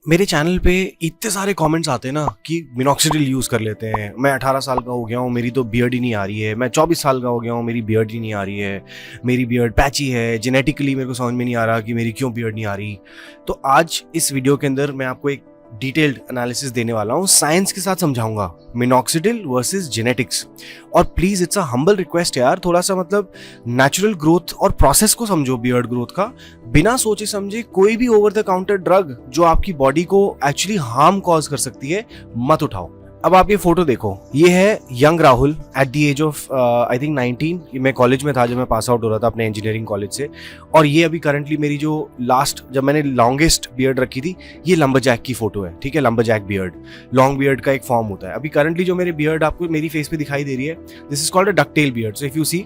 मेरे चैनल पे इतने सारे कमेंट्स आते हैं ना कि मिनॉक्सिडिल यूज़ कर लेते हैं। मैं 18 साल का हो गया हूँ, मेरी तो बियर्ड ही नहीं आ रही है। मैं 24 साल का हो गया हूँ, मेरी बियर्ड ही नहीं आ रही है। मेरी बियर्ड पैची है, जेनेटिकली मेरे को समझ में नहीं आ रहा कि मेरी क्यों बियर्ड नहीं आ रही। तो आज इस वीडियो के अंदर मैं आपको एक डिटेल्ड एनालिसिस देने वाला हूँ, साइंस के साथ समझाऊंगा मिनॉक्सिडिल वर्सेस जेनेटिक्स। और please it's a humble request यार, थोड़ा सा मतलब नेचुरल ग्रोथ और प्रोसेस को समझो बियर्ड ग्रोथ का। बिना सोचे समझे कोई भी ओवर द काउंटर ड्रग जो आपकी बॉडी को एक्चुअली हार्म कॉज कर सकती है मत उठाओ। अब आप ये फोटो देखो, ये है young Rahul at the age of I think 19। मैं कॉलेज में था जब मैं पास आउट हो रहा था अपने इंजीनियरिंग कॉलेज से। और ये अभी करंटली मेरी जो लास्ट, जब मैंने लॉन्गेस्ट बियर्ड रखी थी, ये लंबरजैक की फोटो है। ठीक है, लंबरजैक बियर्ड लॉन्ग बियर्ड का एक फॉर्म होता है। अभी करंटली जो मेरी बियर्ड आपको मेरी फेस पे दिखाई दे रही है, this is called a ducktail beard. So if you see,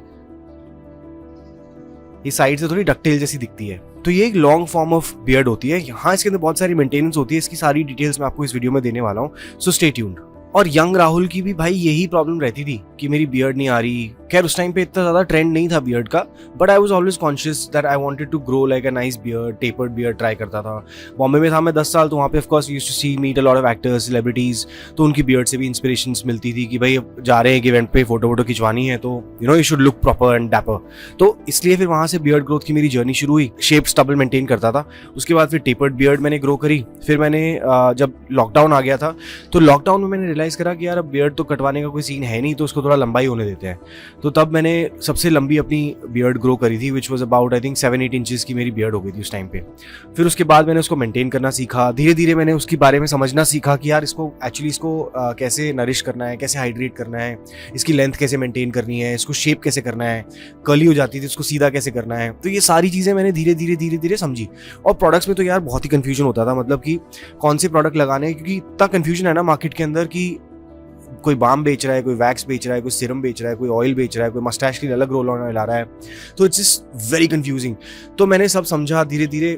ये साइड से थोड़ी डकटेल जैसी दिखती है, तो ये एक लॉन्ग फॉर्म ऑफ बियर्ड होती है। यहाँ इसके अंदर बहुत सारी मेंटेनेंस होती है, इसकी सारी डिटेल्स मैं आपको इस वीडियो में देने वाला हूँ, सो स्टे ट्यून्ड। और यंग राहुल की भी भाई यही प्रॉब्लम रहती थी कि मेरी बियर्ड नहीं आ रही। खैर उस टाइम पे इतना ज्यादा ट्रेंड नहीं था बियर्ड का, but I was always conscious that I wanted to grow like a nice beard, tapered beard try करता था। बॉम्बे में था मैं 10 साल, तो वहाँ पे of course used to see meet a lot of actors, celebrities, तो उनकी बियर्ड से भी इंस्पिरेशंस मिलती थी कि भाई जा रहे हैं एक इवेंट पे फोटो वोटो खिंचवानी है, तो you know you should look proper and dapper. तो इसलिए फिर वहाँ से बियर्ड ग्रोथ की मेरी जर्नी शुरू हुई। शेप स्टबल मेंटेन करता था, उसके बाद फिर टेपर्ड बियर्ड मैंने ग्रो करी। फिर मैंने जब लॉकडाउन आ गया था, तो लॉकडाउन में मैंने रियलाइज करा कि यार अब बियर्ड तो कटवाने का कोई सीन है नहीं, तो उसको थोड़ा लंबाई होने देते हैं। तो तब मैंने सबसे लंबी अपनी बियर्ड ग्रो करी थी, which was about I think 7-8 inches की मेरी बियर्ड हो गई थी उस टाइम पे। फिर उसके बाद मैंने उसको मेंटेन करना सीखा, धीरे धीरे मैंने उसके बारे में समझना सीखा कि यार इसको एक्चुअली कैसे नरिश करना है, कैसे हाइड्रेट करना है, इसकी लेंथ कैसे मेंटेन करनी है, इसको शेप कैसे करना है, कर्ली हो जाती थी उसको सीधा कैसे करना है। तो ये सारी चीज़ें मैंने धीरे धीरे समझी। और प्रोडक्ट्स में तो यार बहुत ही कन्फ्यूजन होता था, मतलब कि कौन से प्रोडक्ट लगाने, क्योंकि इतना कन्फ्यूजन है ना मार्केट के अंदर कि कोई बाम बेच रहा है, कोई वैक्स बेच रहा है, कोई सिरम बेच रहा है, कोई ऑयल बेच रहा है, कोई मस्टैश के लिए अलग रोल ऑन ला रहा है। तो इट्स जस्ट वेरी कंफ्यूजिंग। तो मैंने सब समझा धीरे धीरे।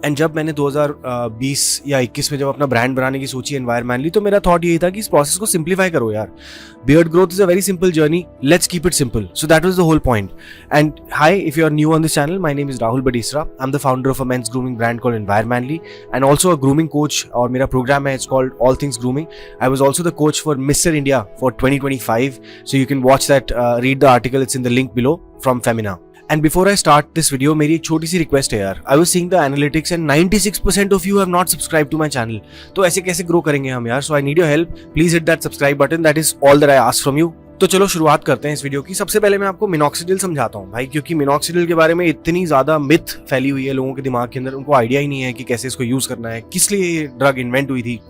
एंड जब मैंने 2020 या 21 में जब अपना ब्रांड बनाने की सोची एनवायरमेंटली, तो मेरा थॉट यही था कि इस प्रोसेस को सिंप्लीफाई करो यार। Beard growth is a very simple journey, let's keep it simple. So that was the whole point. And hi, if you are new on this channel, my name is Rahul Badisra. I am the founder of a men's grooming brand called environmentally and also a grooming coach. और मेरा program है, it's called all things grooming. I was also the coach for mister India for 2025, so you can watch that, read the article, it's in the link below from Femina. And before I start this video, मेरी एक छोटी सी request है यार। I was seeing the analytics and 96% of you have not subscribe to my channel. तो ऐसे कैसे grow करेंगे हम यार? So I need your help, please hit that subscribe button, that is all that I ask from you. तो चलो शुरुआत करते हैं इस वीडियो की। सबसे पहले मैं आपको मिनॉक्सिडिल समझाता हूँ भाई, क्योंकि मिनॉक्सिडिल के बारे में इतनी ज्यादा मिथ फैली हुई है लोगों के दिमाग के अंदर, उनको आइडिया ही नहीं है कि कैसे इसको यूज करना है, किस लिए ये ड्रग इन्वेंट हुई थी।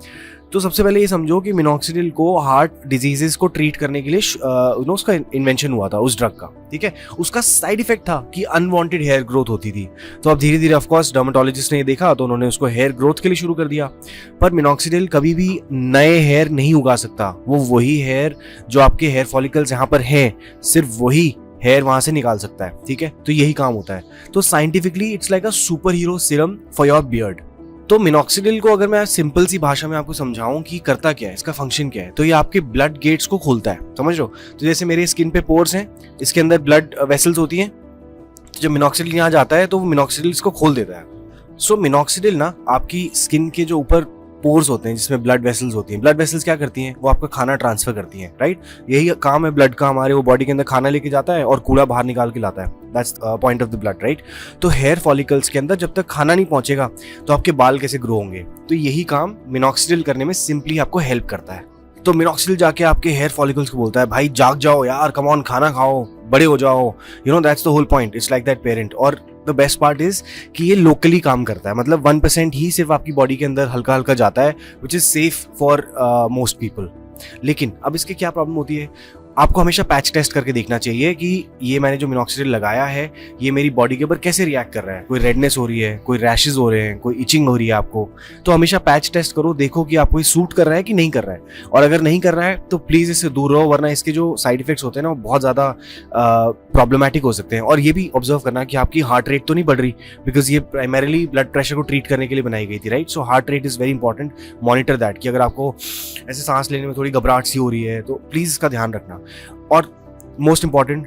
तो सबसे पहले ये समझो कि मिनॉक्सिडिल को हार्ट डिजीजेस को ट्रीट करने के लिए उसका इन्वेंशन हुआ था, उस ड्रग का। ठीक है, उसका साइड इफेक्ट था कि अनवांटेड हेयर ग्रोथ होती थी। तो अब धीरे धीरे ऑफ कोर्स डर्मेटोलॉजिस्ट ने ये देखा, तो उन्होंने उसको हेयर ग्रोथ के लिए शुरू कर दिया। पर मिनॉक्सिडिल कभी भी नए हेयर नहीं उगा सकता। वो वही हेयर जो आपके हेयर फॉलिकल्स यहाँ पर हैं, सिर्फ वही हेयर वहां से निकाल सकता है। ठीक है, तो यही काम होता है। तो scientifically it's like a super hero serum for your beard. तो मिनॉक्सिडिल को अगर मैं सिंपल सी भाषा में आपको समझाऊं कि करता क्या है, इसका फंक्शन क्या है, तो ये आपके ब्लड गेट्स को खोलता है, समझ लो। तो जैसे मेरे स्किन पे पोर्स हैं, इसके अंदर ब्लड वेसल्स होती हैं, तो जब मिनॉक्सिडिल यहाँ जाता है तो वो मिनॉक्सिडिल इसको खोल देता है। सो मिनॉक्सिडिल ना आपकी स्किन के जो ऊपर पोर्स होते हैं जिसमें ब्लड वेसल्स होती हैं, ब्लड वेसल्स क्या करती हैं, वो आपका खाना ट्रांसफर करती हैं, राइट। यही काम है ब्लड का हमारे, वो बॉडी के अंदर खाना लेके जाता है और कूड़ा बाहर निकाल के लाता है। That's point of the blood, right. तो हेयर फॉलिकल्स के अंदर जब तक खाना नहीं पहुंचेगा तो आपके बाल कैसे ग्रो होंगे? तो यही काम मिनॉक्सिडिल करने में सिंपली आपको हेल्प करता है। तो मिनॉक्सिडिल जाके आपके हेयर फॉलिकल्स को बोलता है, भाई जाग जाओ यार, कम ऑन, खाना खाओ, बड़े हो जाओ। You know that's the whole point. It's like that parent. और द बेस्ट पार्ट इज कि ये लोकली काम करता है, मतलब 1% ही सिर्फ आपकी बॉडी के अंदर हल्का हल्का जाता है, which is safe for most people. लेकिन अब इसके क्या प्रॉब्लम होती है, आपको हमेशा पैच टेस्ट करके देखना चाहिए कि ये मैंने जो मिनॉक्सिडिल लगाया है ये मेरी बॉडी के ऊपर कैसे रिएक्ट कर रहा है। कोई रेडनेस हो रही है, कोई रैशेज हो रहे हैं, कोई इचिंग हो रही है आपको, तो हमेशा पैच टेस्ट करो, देखो कि आपको ये सूट कर रहा है कि नहीं कर रहा है। और अगर नहीं कर रहा है तो प्लीज इससे दूर रहो, वरना इसके जो साइड इफेक्ट्स होते हैं ना वो बहुत ज्यादा प्रॉब्लमेटिक हो सकते हैं। और ये भी ऑब्जर्व करना कि आपकी हार्ट रेट तो नहीं बढ़ रही, बिकॉज ये प्राइमरीली ब्लड प्रेशर को ट्रीट करने के लिए बनाई गई थी, right. So heart rate is very important, monitor that, कि अगर आपको ऐसे सांस लेने में थोड़ी घबराहट सी हो रही है तो प्लीज इसका ध्यान रखना। और मोस्ट इंपॉर्टेंट,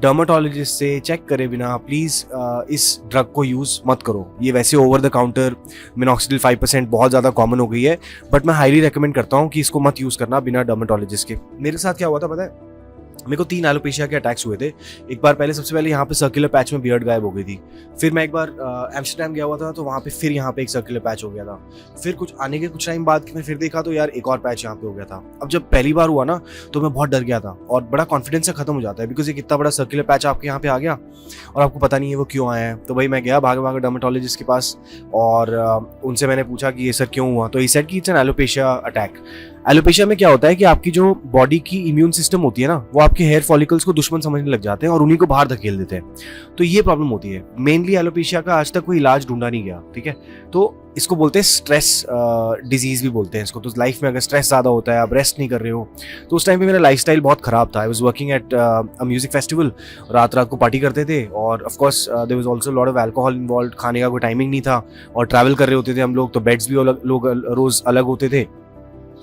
डर्माटोलॉजिस्ट से चेक करे बिना प्लीज़ इस ड्रग को यूज़ मत करो। ये वैसे ओवर द काउंटर मिनॉक्सिडिल 5% बहुत ज़्यादा कॉमन हो गई है, बट मैं हाईली रिकमेंड करता हूँ कि इसको मत यूज़ करना बिना डर्माटोलॉजिस्ट के। मेरे साथ क्या हुआ था पता है, मेरे को 3 एलोपेशिया के अटैक्स हुए थे। एक बार पहले, सबसे पहले यहाँ पे सर्कुलर पैच में बियर्ड गायब हो गई थी। फिर मैं एक बार एम्स्टरडैम गया हुआ था, तो वहाँ पे फिर यहाँ पे एक सर्कुलर पैच हो गया था। फिर कुछ आने के कुछ टाइम बाद मैं फिर देखा तो यार एक और पैच यहाँ पे हो गया था। अब जब पहली बार हुआ ना तो मैं बहुत डर गया था और बड़ा कॉन्फिडेंस से खत्म हो जाता है, बिकॉज एक इतना बड़ा सर्कुलर पैच आपके यहाँ पे आ गया और आपको पता नहीं है वो क्यों आया है। तो भाई मैं गया भागे भागे डर्मेटोलॉजिस्ट के पास और उनसे मैंने पूछा कि ये सर क्यों हुआ, तो ही सेड कि it's an alopecia attack. Alopecia में क्या होता है कि आपकी जो बॉडी की इम्यून सिस्टम होती है ना, वो आपके हेयर फॉलिकल्स को दुश्मन समझने लग जाते हैं और उन्हीं को बाहर धकेल देते हैं। तो ये प्रॉब्लम होती है। मेनली एलोपेशिया का आज तक कोई इलाज ढूंढा नहीं गया, ठीक है। तो इसको बोलते हैं स्ट्रेस डिजीज भी बोलते हैं इसको। तो लाइफ में अगर स्ट्रेस ज़्यादा होता है, आप रेस्ट नहीं कर रहे हो, तो उस टाइम पे मेरा लाइफस्टाइल बहुत ख़राब था। I was working at a music festival, रात रात को पार्टी करते थे और of course there was also lot of alcohol involve. खाने का कोई टाइमिंग नहीं था और ट्रैवल कर रहे होते थे हम लोग, तो बेड्स भी लोग रोज़ अलग होते थे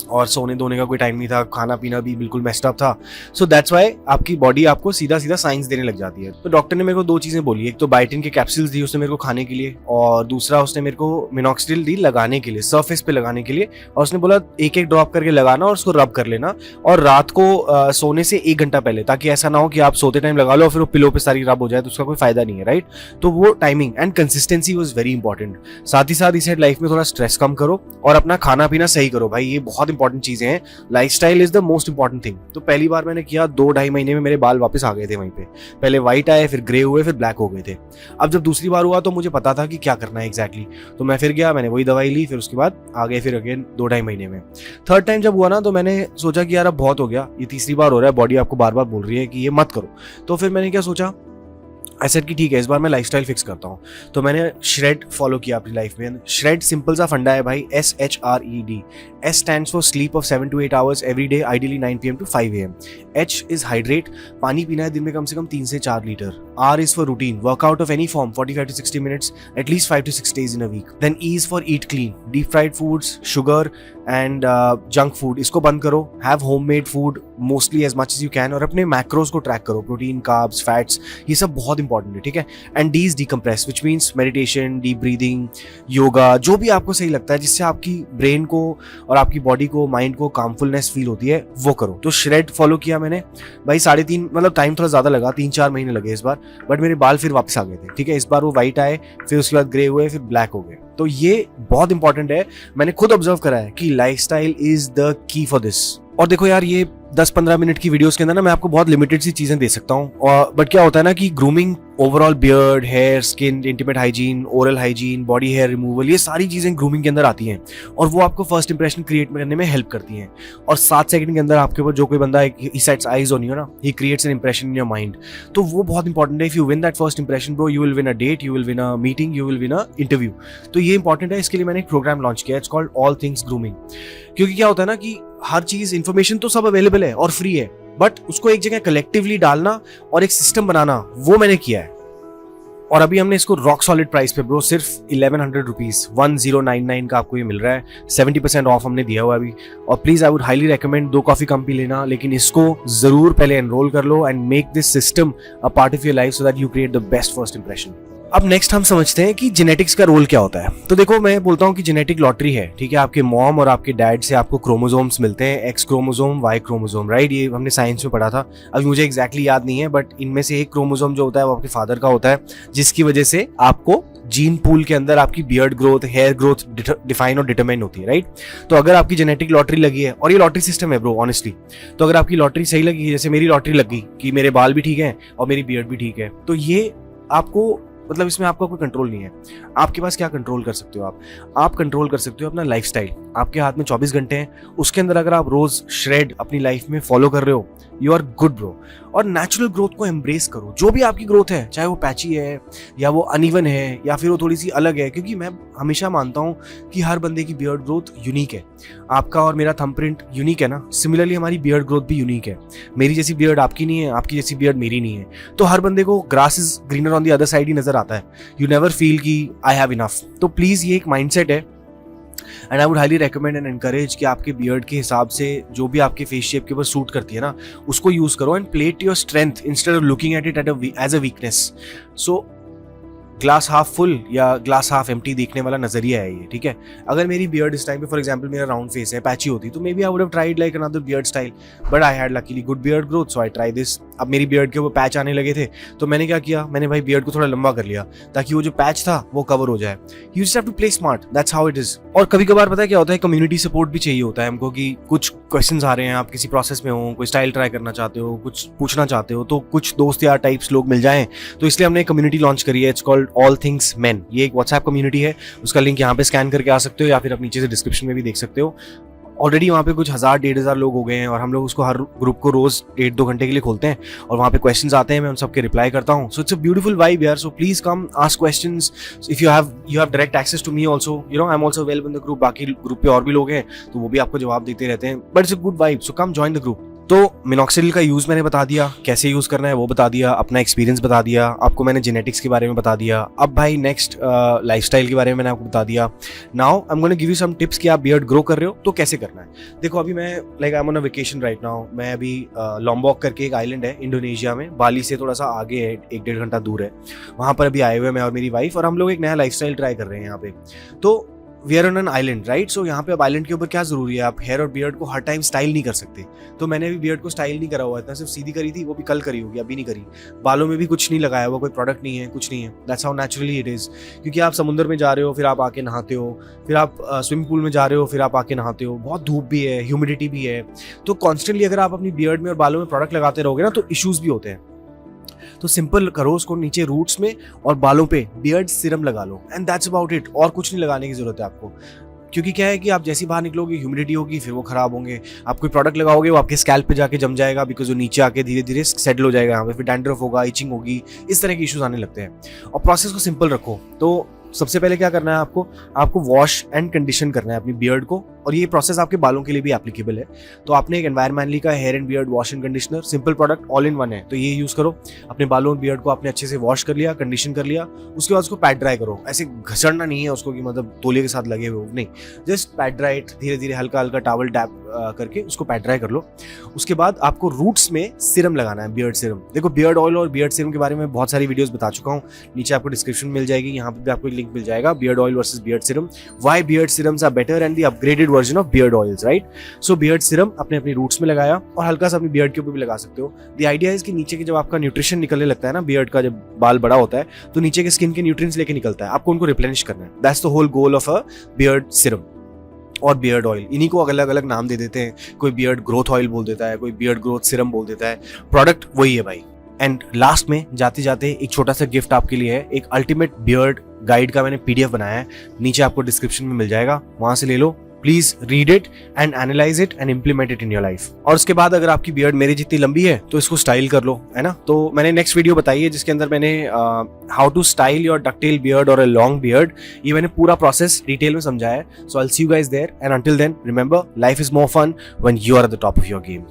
और सोने धोने का कोई टाइम नहीं था, खाना पीना भी बिल्कुल मेस्ड अप था। सो दैट्स वाई आपकी बॉडी आपको सीधा सीधा साइंस देने लग जाती है। तो डॉक्टर ने मेरे को 2 चीज़ें बोली, एक तो बायोटिन के कैप्सूल्स दी उसने मेरे को खाने के लिए, और दूसरा उसने मेरे को मिनॉक्सिडिल दी लगाने के लिए, सरफेस पे लगाने के लिए। और उसने बोला एक एक ड्रॉप करके लगाना और उसको रब कर लेना, और रात को सोने से 1 घंटा पहले, ताकि ऐसा ना हो कि आप सोते टाइम लगा लो और फिर वो पिलो पे सारी रब हो जाए, तो उसका कोई फायदा नहीं है, राइट। तो वो timing and consistency was very important. साथ ही साथ इसे लाइफ में थोड़ा स्ट्रेस कम करो और अपना खाना पीना सही करो भाई, ये बहुत इंपॉर्टेंट चीजें हैं। Lifestyle is the most important thing. तो पहली बार मैंने किया, 2-2.5 महीने में मेरे बाल वापस आ गए थे वहीं पे। पहले व्हाइट आए, फिर ग्रे हुए, फिर ब्लैक हो गए थे। अब जब दूसरी बार हुआ तो मुझे पता था कि क्या करना है एग्जैक्टली, तो मैं फिर गया, मैंने वही दवाई ली, फिर उसके बाद आ गए फिर अगेन 2-2.5 महीने में। थर्ड टाइम जब हुआ ना तो मैंने सोचा कि यार अब बहुत हो गया, ये तीसरी बार हो रहा है, बॉडी आपको बार बार बोल रही है कि ये मत करो। तो फिर मैंने क्या सोचा, ऐसा कि ठीक है इस बार मैं लाइफस्टाइल फिक्स करता हूँ। तो मैंने श्रेड फॉलो किया अपनी लाइफ में। श्रेड सिंपल सा फंडा है भाई, SHRED। S stands for sleep of 7 to 8 hours every day, ideally 9 PM to 5 AM। H is hydrate, पानी पीना है दिन में कम से कम 3 से 4 लीटर। R is for routine, workout of any form 45 to 60 minutes at least 5 to 6 days in a week। Then E is for eat clean, deep fried foods, sugar and junk food इसको बंद करो। Have homemade food mostly as much as you can, और अपने macros को track करो, protein, carbs, fats, ये सब बहुत इंपॉर्टेंट है, ठीक है। And D is decompress, which means meditation, deep breathing, yoga, जो भी आपको सही लगता है जिससे आपकी ब्रेन को और आपकी बॉडी को, माइंड को कामफुलनेस फील होती है, वो करो। तो श्रेड फॉलो किया मैंने भाई, 3.5 मतलब टाइम थोड़ा ज्यादा लगा, 3-4 महीने लगे इस बार, बट मेरे बाल फिर वापस आ गए थे, ठीक है। इस बार वो व्हाइट आए, फिर उसके बाद ग्रे हुए, फिर ब्लैक हो गए। तो ये बहुत इंपॉर्टेंट है, मैंने खुद ऑब्जर्व करा है कि lifestyle is the key for this. और देखो यार, ये 10-15 मिनट की वीडियोस के अंदर ना मैं आपको बहुत लिमिटेड सी चीजें दे सकता हूँ, और बट क्या होता है ना कि grooming, overall beard, hair, skin, intimate hygiene, oral hygiene, body hair removal, ये सारी चीजें ग्रूमिंग के अंदर आती हैं और वो आपको फर्स्ट इंप्रेशन क्रिएट करने में हेल्प करती हैं। और 7 सेकंड के अंदर आपके ऊपर जो कोई बंदा he sets eyes on you ना, he creates an impression in your mind. तो वो बहुत इंपॉर्टेंट है। If you win that first impression bro, you will win a date, you will win a meeting, you will win a interview. तो ये important है, इसके लिए मैंने एक प्रोग्राम लॉन्च किया, it's called all things grooming. क्योंकि क्या होता है ना कि हर चीज, इन्फॉर्मेशन तो सब अवेलेबल है और फ्री है, बट उसको एक जगह कलेक्टिवली डालना और एक सिस्टम बनाना, वो मैंने किया है। और अभी हमने इसको रॉक सॉलिड प्राइस पे ब्रो, सिर्फ 1100 रुपीज, 1099 का आपको ये मिल रहा है। 70% ऑफ हमने दिया हुआ अभी। और please I would highly recommend 2 coffee कम पी लेना, लेकिन इसको जरूर पहले एनरोल कर लो and make this system a part of your life so that you create the best first impression. अब नेक्स्ट हम समझते हैं कि जेनेटिक्स का रोल क्या होता है। तो देखो, मैं बोलता हूँ कि जेनेटिक लॉटरी है, ठीक है। आपके मॉम और आपके डैड से आपको क्रोमोसोम्स मिलते हैं, X chromosome, Y chromosome, right. ये हमने साइंस में पढ़ा था, अभी मुझे एग्जैक्टली याद नहीं है, बट इनमें से एक क्रोमोसोम जो होता है वो आपके फादर का होता है, जिसकी वजह से आपको जीन पूल के अंदर आपकी beard growth, hair growth define और डिटरमाइन होती है, राइट। तो अगर आपकी जेनेटिक लॉटरी लगी है, और ये लॉटरी सिस्टम है ब्रो ऑनेस्टली, तो अगर आपकी लॉटरी सही लगी, जैसे मेरी लॉटरी लगी कि मेरे बाल भी ठीक है और मेरी बियर्ड भी ठीक है, तो ये आपको, मतलब इसमें आपका कोई कंट्रोल नहीं है। आपके पास क्या कंट्रोल कर सकते हो आप कंट्रोल कर सकते हो अपना लाइफस्टाइल। आपके हाथ में 24 घंटे हैं, उसके अंदर अगर आप रोज श्रेड अपनी लाइफ में फॉलो कर रहे हो, यू आर गुड ब्रो। और नेचुरल ग्रोथ को एम्ब्रेस करो, जो भी आपकी ग्रोथ है, चाहे वो पैची है या वो अनइवन है या फिर वो थोड़ी सी अलग है, क्योंकि मैं हमेशा मानता हूँ कि हर बंदे की बियर्ड ग्रोथ यूनिक है। आपका और मेरा थंबप्रिंट यूनिक है ना, सिमिलरली हमारी बियर्ड ग्रोथ भी यूनिक है। मेरी जैसी बियर्ड आपकी नहीं है, आपकी जैसी बियर्ड मेरी नहीं है। तो हर बंदे को grass is greener on the other side ही नजर आता है। यू नेवर फील कि आई हैव इनफ। तो प्लीज ये एक माइंडसेट है and I would highly recommend and encourage कि आपके बियर्ड के हिसाब से जो भी आपके फेस शेप के ऊपर सूट करती है ना, उसको यूज़ करो and play to your strength instead of looking at it as a weakness. So glass half full या ग्लास हाफ एम्प्टी देखने वाला नजरिया है ये, ठीक है. अगर मेरी बियर्ड इस टाइम पे फॉर एग्जांपल मेरा राउंड फेस है, पैची होती, तो maybe I would have tried like another beard style, but I had luckily good beard growth, so I try this. अब मेरी बियर्ड के ऊपर पैच आने लगे थे, तो मैंने क्या किया, मैंने भाई बियर्ड को थोड़ा लंबा कर लिया ताकि वो जो पैच था वो कवर हो जाए. You just have to play smart, that's how it is. और कभी कभार पता है क्या होता है, कम्युनिटी सपोर्ट भी चाहिए होता है हमको कि कुछ क्वेश्चंस आ रहे हैं, आप किसी प्रोसेस में हो, कोई स्टाइल ट्राई करना चाहते हो, कुछ पूछना चाहते हो, तो कुछ दोस्त या टाइप्स लोग मिल जाएं. तो इसलिए हमने एक कम्युनिटी लॉन्च करी है, it's called all things main. ये एक व्हाट्सएप कम्युनिटी है, उसका लिंक यहाँ पे स्कैन करके आ सकते हो या फिर आप नीचे से डिस्क्रिप्शन में भी देख सकते हो. ऑलरेडी वहाँ पे कुछ 1000-1500 लोग हो गए हैं और हम लोग उसको हर ग्रुप को रोज 1-2 घंटे के लिए खोलते हैं और वहाँ पे क्वेश्चंस आते हैं, मैं उन सबके रिप्लाई करता हूँ. So it's a beautiful vibe यार. So please come ask questions. If you have direct access to me also, you know I am also available in the group. बाकी ग्रुप पे और भी लोग हैं तो वो भी आपको जवाब देते रहते हैं, but it's a good vibe. So come join the group. तो मिनॉक्सिडिल का यूज़ मैंने बता दिया, कैसे यूज़ करना है वो बता दिया, अपना एक्सपीरियंस बता दिया, आपको मैंने जेनेटिक्स के बारे में बता दिया. अब भाई नेक्स्ट लाइफस्टाइल के बारे में मैंने आपको बता दिया. Now I am gonna give you some tips कि आप बियर्ड ग्रो कर रहे हो तो कैसे करना है. देखो अभी मैं like I am on a vacation right now. मैं अभी लॉम्बॉक करके एक आइलैंड है इंडोनेशिया में, बाली से थोड़ा सा आगे है, 1-1.5 घंटा दूर है. वहाँ पर अभी आए हुए मैं और मेरी वाइफ, और हम लोग एक नया लाइफस्टाइल ट्राई कर रहे हैं यहाँ पे. तो we are on an island right. So यहाँ पे अब आइलैंड के ऊपर क्या जरूरी है, आप हेयर और बियर्ड को हर टाइम स्टाइल नहीं कर सकते. तो मैंने भी बियर्ड को स्टाइल नहीं करा हुआ है, सिर्फ सीधी करी थी, वो भी कल करी होगी, अभी नहीं करी. बालों में भी कुछ नहीं लगाया हुआ, कोई प्रोडक्ट नहीं है, कुछ नहीं है. That's how naturally it is. क्योंकि आप समुद्र में जा रहे हो, फिर आप आके नहाते हो, फिर आप स्विमिंग पूल में जा रहे हो, फिर आप आके नहाते हो, बहुत धूप भी है, ह्यूमिडिटी भी है. तो कॉन्स्टेंटली अगर आप अपनी बियर्ड में और बालों में प्रोडक्ट लगाते रहोगे ना तो इश्यूज भी होते हैं. तो सिंपल करो उसको, नीचे रूट्स में और बालों पे बियर्ड सीरम लगा लो एंड दैट्स अबाउट इट. और कुछ नहीं लगाने की जरूरत है आपको. क्योंकि क्या है कि आप जैसी बाहर निकलोगे ह्यूमिडिटी होगी, फिर वो खराब होंगे. आप कोई प्रोडक्ट लगाओगे वो आपके स्कैल्प पे जाके जम जाएगा, बिकॉज वो नीचे आके धीरे धीरे सेटल हो जाएगा यहाँ पे, फिर डैंड्रफ होगा, इचिंग होगी, इस तरह के इश्यूज आने लगते हैं. और प्रोसेस को सिंपल रखो. तो सबसे पहले क्या करना है आपको वॉश एंड कंडीशन करना है अपनी बियर्ड को, और ये प्रोसेस आपके बालों के लिए भी एप्लीकेबल है. तो आपने एक एनवायरमेंटली का hair and beard wash and conditioner, simple product, all in one है, तो ये यूज करो. अपने बालों और बियर्ड को आपने अच्छे से वॉश कर लिया, कंडीशन कर लिया, उसके बाद उसको पैट ड्राई करो. ऐसे घसड़ना नहीं है उसको कि मतलब तौलिए के साथ लगे हुए, नहीं, जस्ट पैट ड्राई इट, धीरे धीरे हल्का हल्का टॉवल डैप करके उसको पैट ड्राई कर लो. उसके बाद आपको रूट्स में सिरम लगाना है, बियर्ड सिरम. देखो बियर्ड ऑयल और बियर्ड सिरम के बारे में बहुत सारी वीडियोस बता चुका हूँ, नीचे आपको डिस्क्रिप्शन मिल जाएगी, यहाँ पे भी आपको लिंक मिल जाएगा. Beard oil versus beard serum, why beard serums are better and the upgraded version of beard oils, right. So beard serum अपने अपनी रूट्स में लगाया और हल्का सा अपनी बियर्ड के ऊपर भी लगा सकते हो. द आइडिया इज कि नीचे के जब आपका न्यूट्रिशन निकलने लगता है ना, बियर्ड का जब बाल बड़ा होता है तो नीचे के स्किन के न्यूट्रिएंट्स लेके निकलता है, आपको उनको रिप्लेनिश करना है. That's the whole goal of a beard serum और बियर्ड ऑयल. इन्हीं को अलग अलग नाम दे देते हैं, कोई बियर्ड ग्रोथ ऑयल बोल देता है, कोई बियर्ड ग्रोथ सिरम बोल देता है, प्रोडक्ट वही है भाई. एंड लास्ट में जाते जाते एक छोटा सा गिफ्ट आपके लिए है, एक अल्टीमेट बियर्ड गाइड का मैंने PDF बनाया है, नीचे आपको डिस्क्रिप्शन में मिल जाएगा, वहां से ले लो. Please read it and analyse it and implement it in your life. और उसके बाद अगर आपकी बियर्ड मेरी जितनी लंबी है तो इसको स्टाइल कर लो, है ना. तो मैंने नेक्स्ट वीडियो बताई है जिसके अंदर मैंने how to style your ducktail beard और अ लॉन्ग बियर्ड, ये मैंने पूरा प्रोसेस डिटेल में समझाया है. So I will see you guys there and until then remember, life is more fun when you are at the top of your game.